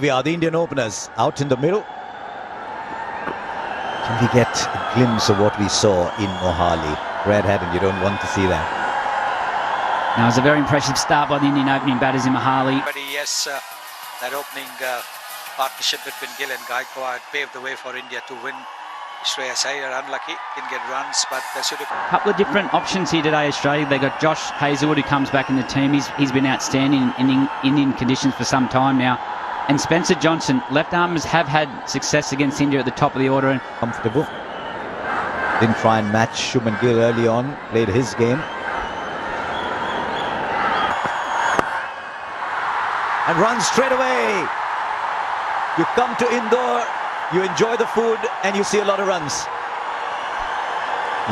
We are the Indian openers out in the middle. Can we get a glimpse of what we saw in Mohali? Brad Haddin, you don't want to see that. Now, it was a very impressive start by the Indian opening batters in Mohali. But yes, that opening partnership between Gill and Gaikwad paved the way for India to win. Shreyas Iyer unlucky, didn't get runs, but they should have. A couple of different options here today, Australia. They got Josh Hazlewood, who comes back in the team. He's been outstanding in Indian conditions for some time now. And Spencer Johnson, left armers have had success against India at the top of the order. And comfortable. Didn't try and match Shubman Gill early on. Played his game. And runs straight away. You come to Indore, you enjoy the food, and you see a lot of runs.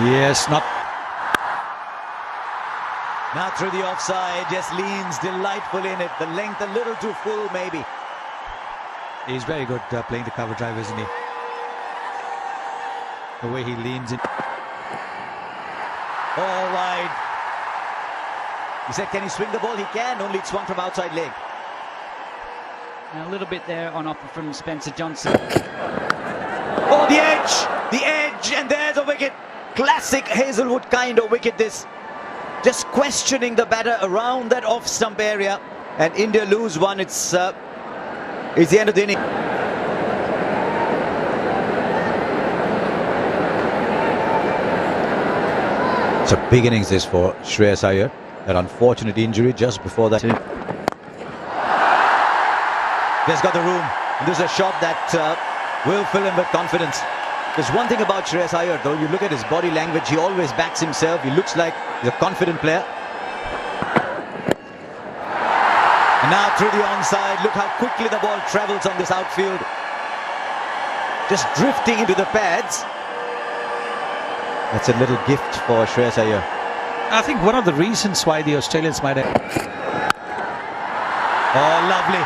Yes, not. Now through the offside, just leans delightful in it. The length a little too full, maybe. He's very good playing the cover drive, isn't he? The way he leans in. All wide. He said, can he swing the ball? He can, only it's swung from outside leg. a little bit there on offer from Spencer Johnson. Oh, the edge, and there's a wicket. Classic Hazlewood kind of wicket this. Just questioning the batter around that off-stump area, and India lose one. It's the end of the inning. It's a big innings this for Shreyas Iyer. That unfortunate injury just before that. There's got the room. This is a shot that will fill him with confidence. There's one thing about Shreyas Iyer, though. You look at his body language. He always backs himself. He looks like he's a confident player. And now through the onside. Look how quickly the ball travels on this outfield. Just drifting into the pads. That's a little gift for Shreyas Iyer. I think one of the reasons why the Australians might have... Oh, lovely.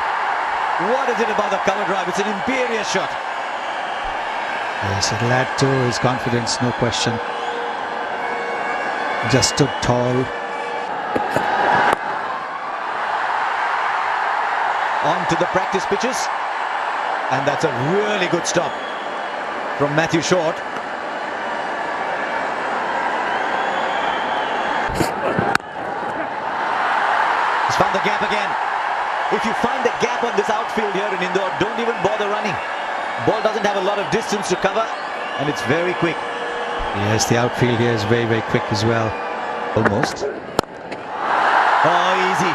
What is it about the cover drive? It's an imperious shot. Yes, it'll add to his confidence, no question. Just stood tall. On to the practice pitches. And that's a really good stop from Matthew Short. He's found the gap again. If you find the gap on this outfield here in Indore, don't even bother running. Ball doesn't have a lot of distance to cover, and it's very quick. Yes, the outfield here is very, very quick as well. Almost. Oh, easy.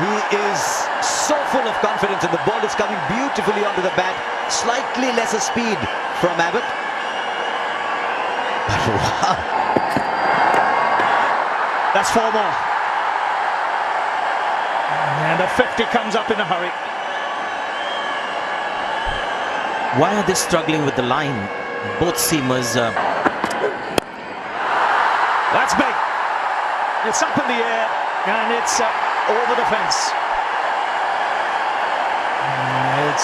He is so full of confidence, and the ball is coming beautifully onto the bat. Slightly lesser speed from Abbott. But wow. That's 4 more. And the 50 comes up in a hurry. Why are they struggling with the line? Both seamers. That's big. It's up in the air and it's over the fence.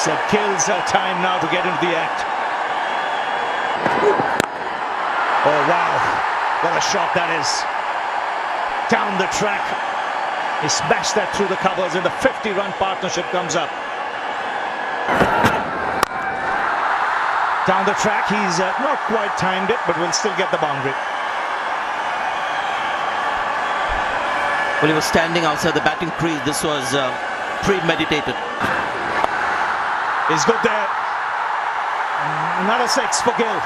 It kills time now to get into the act. Oh wow, what a shot that is. Down the track. He smashed that through the covers and the 50-run partnership comes up. Down the track, he's not quite timed it, but will still get the boundary. Well, he was standing outside the batting crease. This was premeditated. He's good there. Another 6 for Gill.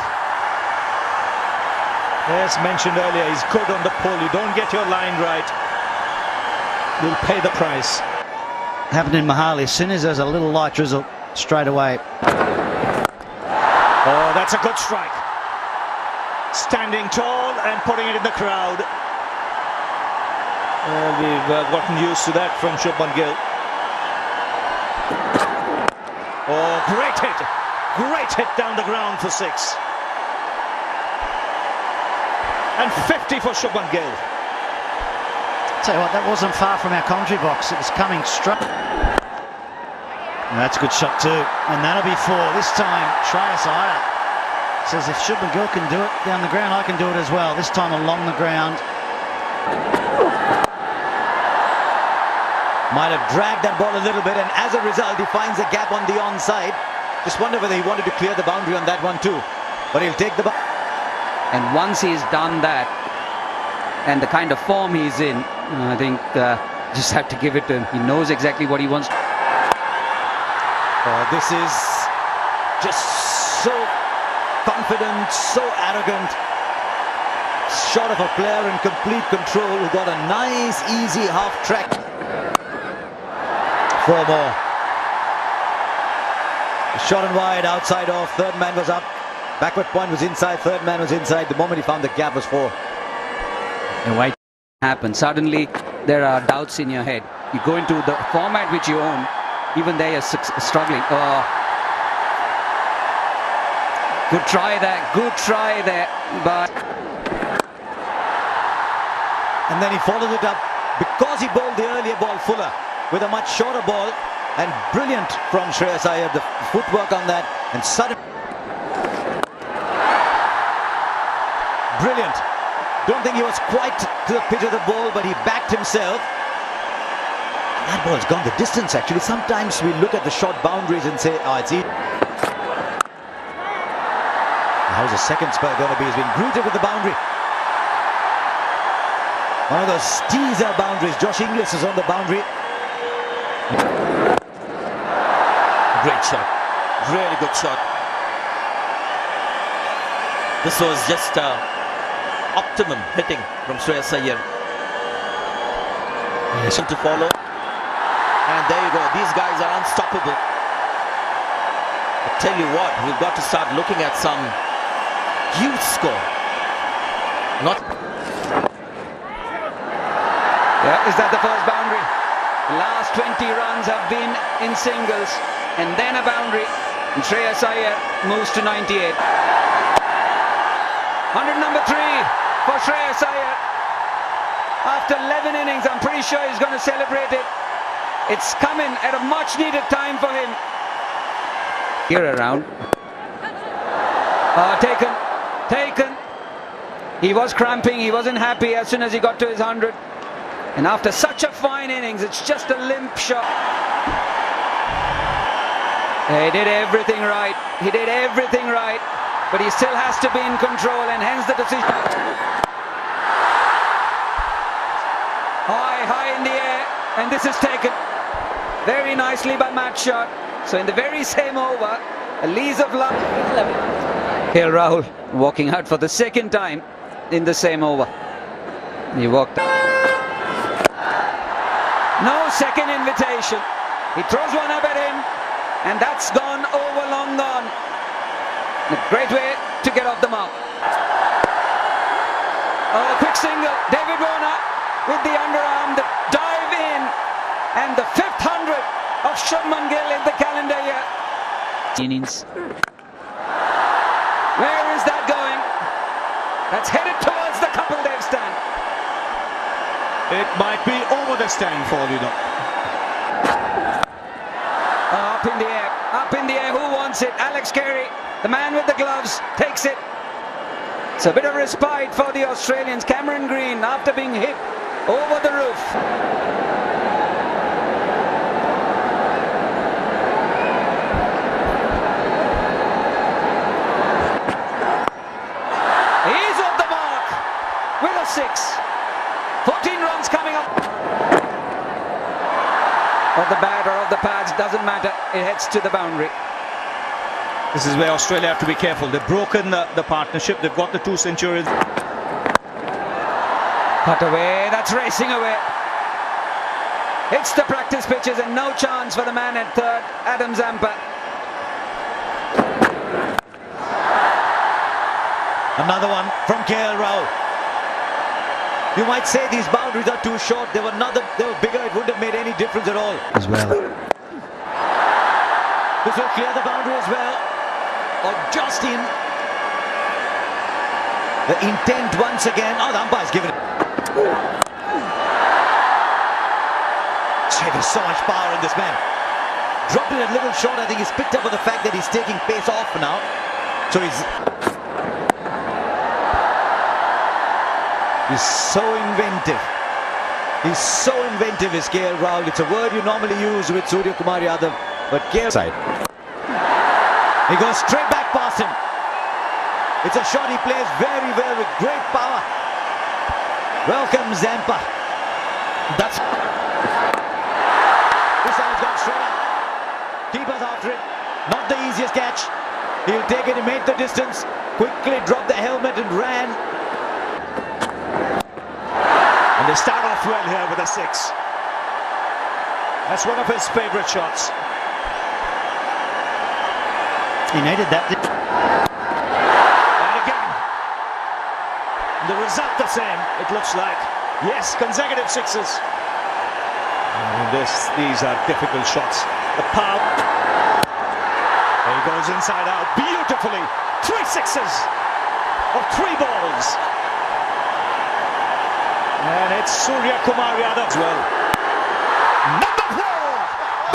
As mentioned earlier, he's good on the pull. You don't get your line right, you'll pay the price. Happened in Mohali. As soon as there's a little light drizzle, straight away. Oh, that's a good strike. Standing tall and putting it in the crowd. We've gotten used to that from Shubman Gill. Oh, great hit. Great hit down the ground for 6. And 50 for Shubman Gill. Tell you what, that wasn't far from our commentary box. It was coming straight. And that's a good shot too. And that'll be 4. This time, Shreyas Iyer says if Shubman Gill can do it down the ground, I can do it as well. This time along the ground. Might have dragged that ball a little bit, and as a result, he finds a gap on the onside. Just wonder whether he wanted to clear the boundary on that one too. But he'll take the ball. And once he's done that, and the kind of form he's in, I think just have to give it to him. He knows exactly what he wants. This is just so confident, so arrogant. Shot of a player in complete control who got a nice, easy half track. 4 more. Shot and wide, outside off. Third man was up. Backward point was inside. Third man was inside. The moment he found the gap was 4. And why happen? Suddenly there are doubts in your head. You go into the format which you own, even there you're struggling. Good try there, but... And then he followed it up because he bowled the earlier ball fuller with a much shorter ball, and brilliant from Shreyas Iyer, the footwork on that, and sudden. Brilliant. Don't think he was quite to the pitch of the ball, but he backed himself. That ball's gone the distance actually. Sometimes we look at the short boundaries and say, oh, it's easy. How's the second spell going to be? He's been greeted with the boundary. One of those teaser boundaries. Josh Inglis is on the boundary. Great shot. Really good shot. This was just optimum hitting from Shreyas Iyer. Yes. To follow. And there you go. These guys are unstoppable. I tell you what, we've got to start looking at some huge score. Not. Yeah, is that the first boundary? The last 20 runs have been in singles, and then a boundary. And Shreyas Iyer moves to 98. 100 number 3 for Shreyas Iyer. After 11 innings, I'm pretty sure he's going to celebrate it. It's coming at a much needed time for him. Here around. Taken. He was cramping, he wasn't happy as soon as he got to his 100. And after such a fine innings, it's just a limp shot. He did everything right. But he still has to be in control, and hence the decision. High in the air, and this is taken very nicely by Matt Shot. So in the very same over, a lease of luck. KL Rahul walking out for the second time in the same over. He walked out. No second invitation. He throws one up at him, and that's gone over, long gone. A great way to get off the mark. Oh, quick single. David Warner with the underarm, the dive in, and the 5th 100 of Shubman Gill in the calendar year. Innings. Where is that going? That's headed towards the Kapil Dev stand. It might be over the stand for all you know. Up in the air, who wants it? Alex Carey, the man with the gloves, takes it. It's a bit of respite for the Australians. Cameron Green, after being hit over the roof. He's off the mark with a 6. 14 runs coming up. Of the bat or of the pads, doesn't matter. It heads to the boundary. This is where Australia have to be careful. They've broken the partnership. They've got the 2 centuries. Cut away, that's racing away. Hits the practice pitches and no chance for the man at third, Adam Zampa. Another one from KL Rahul. You might say these boundaries are too short. They were bigger. It wouldn't have made any difference at all. As well. This will clear the boundary as well. Or just in. The intent once again. Oh, the umpire's given it. There's so much power in this man. Dropped it a little short. I think he's picked up with the fact that he's taking pace off now. So he's so inventive. He's so inventive, is KL Rahul. It's a word you normally use with Surya Kumar Yadav, but KL side. He goes straight back past him. It's a shot he plays very well with great power. Welcome Zampa. That's This side's gone straight up. Keeper's after it. Not the easiest catch. He'll take it, he made the distance. Quickly dropped the helmet and ran. And they start off well here with a 6. That's one of his favourite shots. He needed that. And again, the result the same, it looks like. Yes, consecutive 6s. These are difficult shots. The power. There he goes inside out beautifully. 3 6s of 3 balls. And it's Surya Kumar Yadav as well. Number 4!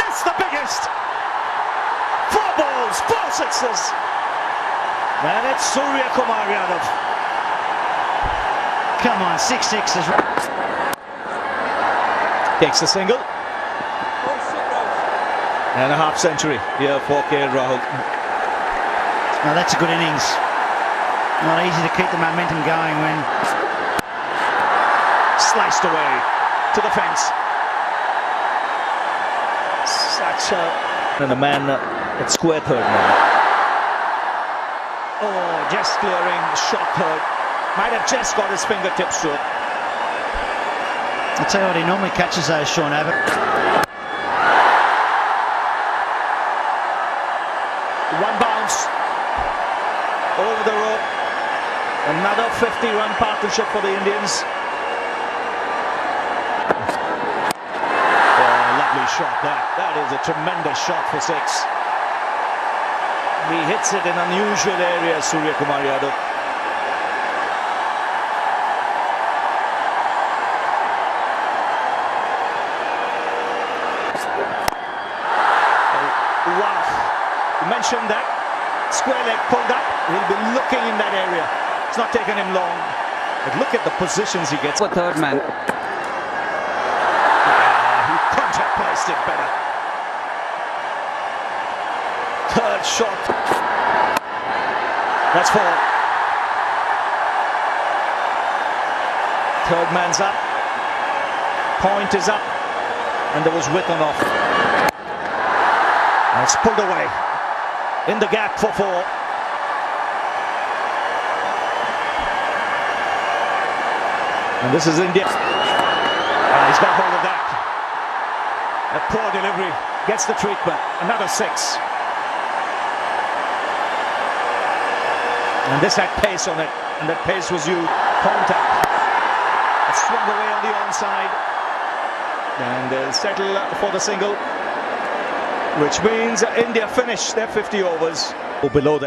That's the biggest! 4 balls, 4 6s. And it's Surya Kumar Yadav. Come on, 6 6s. Takes a single. And a half century here for KL Rahul. Now that's a good innings. Not easy to keep the momentum going when Sliced away to the fence. Such a... And the man at square third now. Oh, just clearing, shot third. Might have just got his fingertips to it. I'll tell you what, he normally catches those, Sean Abbott. One bounce over the rope. Another 50-run partnership for the Indians. Shot that is a tremendous shot for 6. He hits it in unusual areas, Surya Kumar Yadav. Oh, wow, you mentioned that square leg pulled up. He'll be looking in that area. It's not taking him long, but look at the positions he gets. The third man. Placed it better. Third shot. That's 4. Third man's up. Point is up. And there was Witten off. And it's pulled away. In the gap for 4. And this is India. He's got hold of that. A poor delivery, gets the treatment, another 6. And this had pace on it, and that pace was used. Contact. It swung away on the onside. And they'll settle for the single, which means India finish their 50 overs below that.